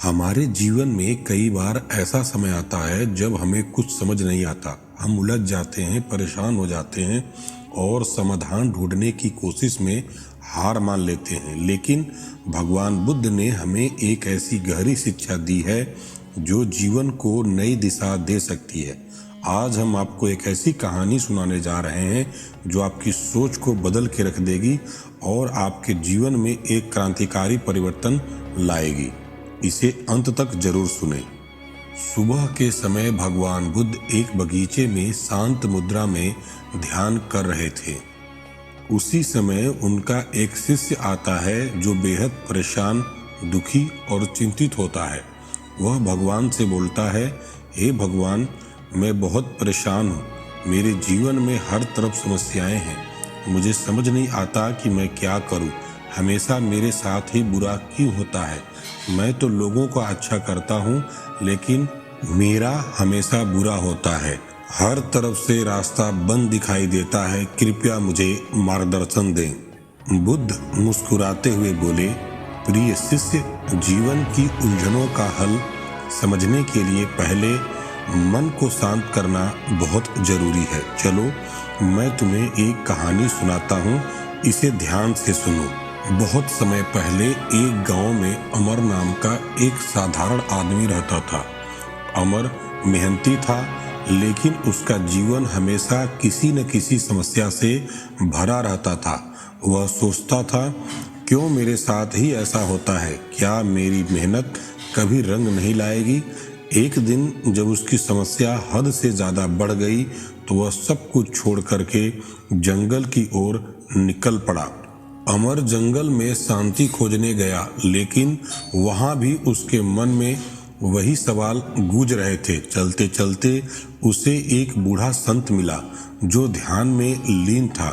हमारे जीवन में कई बार ऐसा समय आता है जब हमें कुछ समझ नहीं आता। हम उलझ जाते हैं, परेशान हो जाते हैं और समाधान ढूंढने की कोशिश में हार मान लेते हैं। लेकिन भगवान बुद्ध ने हमें एक ऐसी गहरी शिक्षा दी है जो जीवन को नई दिशा दे सकती है। आज हम आपको एक ऐसी कहानी सुनाने जा रहे हैं जो आपकी सोच को बदल के रख देगी और आपके जीवन में एक क्रांतिकारी परिवर्तन लाएगी। इसे अंत तक जरूर सुने। सुबह के समय भगवान बुद्ध एक बगीचे में शांत मुद्रा में ध्यान कर रहे थे। उसी समय उनका एक शिष्य आता है जो बेहद परेशान, दुखी और चिंतित होता है। वह भगवान से बोलता है, हे भगवान, मैं बहुत परेशान हूँ। मेरे जीवन में हर तरफ समस्याएं हैं। मुझे समझ नहीं आता कि मैं क्या करूँ। हमेशा मेरे साथ ही बुरा क्यों होता है। मैं तो लोगों को अच्छा करता हूँ लेकिन मेरा हमेशा बुरा होता है। हर तरफ से रास्ता बंद दिखाई देता है। कृपया मुझे मार्गदर्शन दें। बुद्ध मुस्कुराते हुए बोले, प्रिय शिष्य, जीवन की उलझनों का हल समझने के लिए पहले मन को शांत करना बहुत जरूरी है। चलो मैं तुम्हें एक कहानी सुनाता हूँ, इसे ध्यान से सुनो। बहुत समय पहले एक गांव में अमर नाम का एक साधारण आदमी रहता था। अमर मेहनती था लेकिन उसका जीवन हमेशा किसी न किसी समस्या से भरा रहता था। वह सोचता था, क्यों मेरे साथ ही ऐसा होता है? क्या मेरी मेहनत कभी रंग नहीं लाएगी? एक दिन जब उसकी समस्या हद से ज़्यादा बढ़ गई तो वह सब कुछ छोड़ करके जंगल की ओर निकल पड़ा। अमर जंगल में शांति खोजने गया लेकिन वहाँ भी उसके मन में वही सवाल गूंज रहे थे। चलते चलते उसे एक बूढ़ा संत मिला जो ध्यान में लीन था।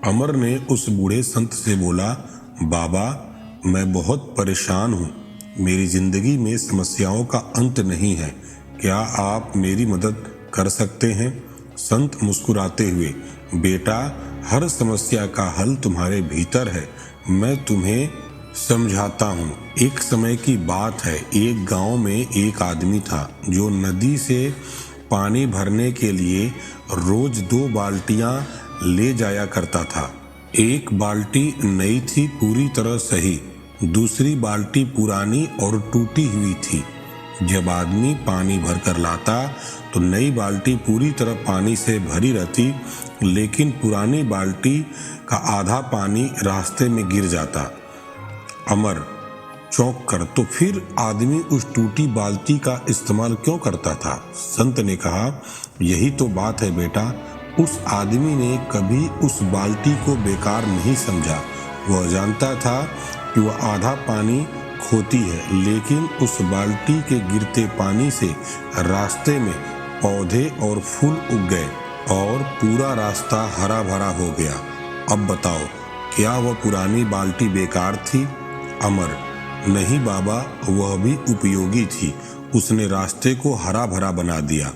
अमर ने उस बूढ़े संत से बोला, बाबा, मैं बहुत परेशान हूँ। मेरी जिंदगी में समस्याओं का अंत नहीं है। क्या आप मेरी मदद कर सकते हैं? संत मुस्कुराते हुए, बेटा, हर समस्या का हल तुम्हारे भीतर है। मैं तुम्हें समझाता हूँ। एक समय की बात है, एक गांव में एक आदमी था जो नदी से पानी भरने के लिए रोज 2 बाल्टियां ले जाया करता था। एक बाल्टी नई थी, पूरी तरह सही। दूसरी बाल्टी पुरानी और टूटी हुई थी। जब आदमी पानी भर कर लाता तो नई बाल्टी पूरी तरह पानी से भरी रहती लेकिन पुरानी बाल्टी का आधा पानी रास्ते में गिर जाता। अमर चौंक कर, तो फिर आदमी उस टूटी बाल्टी का इस्तेमाल क्यों करता था? संत ने कहा, यही तो बात है बेटा। उस आदमी ने कभी उस बाल्टी को बेकार नहीं समझा। वह जानता था कि वह आधा पानी खोती है लेकिन उस बाल्टी के गिरते पानी से रास्ते में पौधे और फूल उग गए और पूरा रास्ता हरा भरा हो गया। अब बताओ, क्या वह पुरानी बाल्टी बेकार थी? अमर, नहीं बाबा, वह भी उपयोगी थी। उसने रास्ते को हरा भरा बना दिया।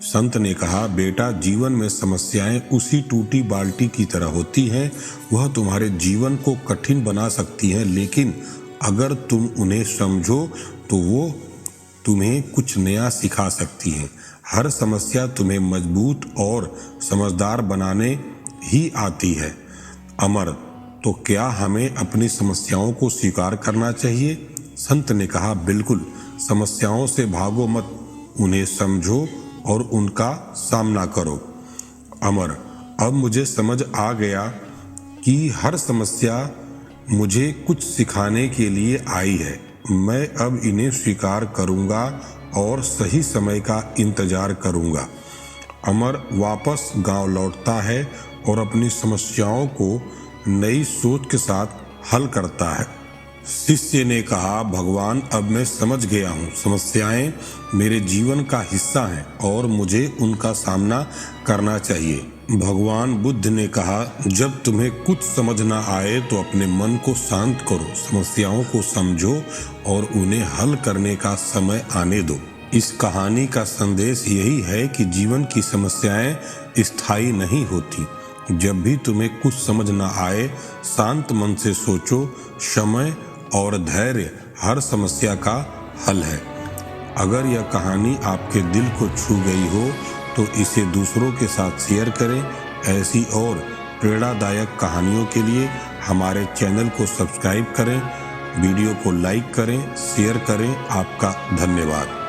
संत ने कहा, बेटा, जीवन में समस्याएं उसी टूटी बाल्टी की तरह होती हैं। वह तुम्हारे जीवन को कठिन बना सकती हैं लेकिन अगर तुम उन्हें समझो तो वो तुम्हें कुछ नया सिखा सकती हैं। हर समस्या तुम्हें मजबूत और समझदार बनाने ही आती है। अमर, तो क्या हमें अपनी समस्याओं को स्वीकार करना चाहिए? संत ने कहा, बिल्कुल। समस्याओं से भागो मत, उन्हें समझो और उनका सामना करो। अमर, अब मुझे समझ आ गया कि हर समस्या मुझे कुछ सिखाने के लिए आई है। मैं अब इन्हें स्वीकार करूंगा और सही समय का इंतजार करूंगा। अमर वापस गांव लौटता है और अपनी समस्याओं को नई सोच के साथ हल करता है। शिष्य ने कहा, भगवान, अब मैं समझ गया हूँ। समस्याएं मेरे जीवन का हिस्सा हैं और मुझे उनका सामना करना चाहिए। भगवान बुद्ध ने कहा, जब तुम्हें कुछ समझ ना आए तो अपने मन को शांत करो, समस्याओं को समझो और उन्हें हल करने का समय आने दो। इस कहानी का संदेश यही है कि जीवन की समस्याएं स्थायी नहीं होती। जब भी तुम्हें कुछ समझ ना आए, शांत मन से सोचो। समय और धैर्य हर समस्या का हल है। अगर यह कहानी आपके दिल को छू गई हो तो इसे दूसरों के साथ शेयर करें। ऐसी और प्रेरणादायक कहानियों के लिए हमारे चैनल को सब्सक्राइब करें, वीडियो को लाइक करें, शेयर करें। आपका धन्यवाद।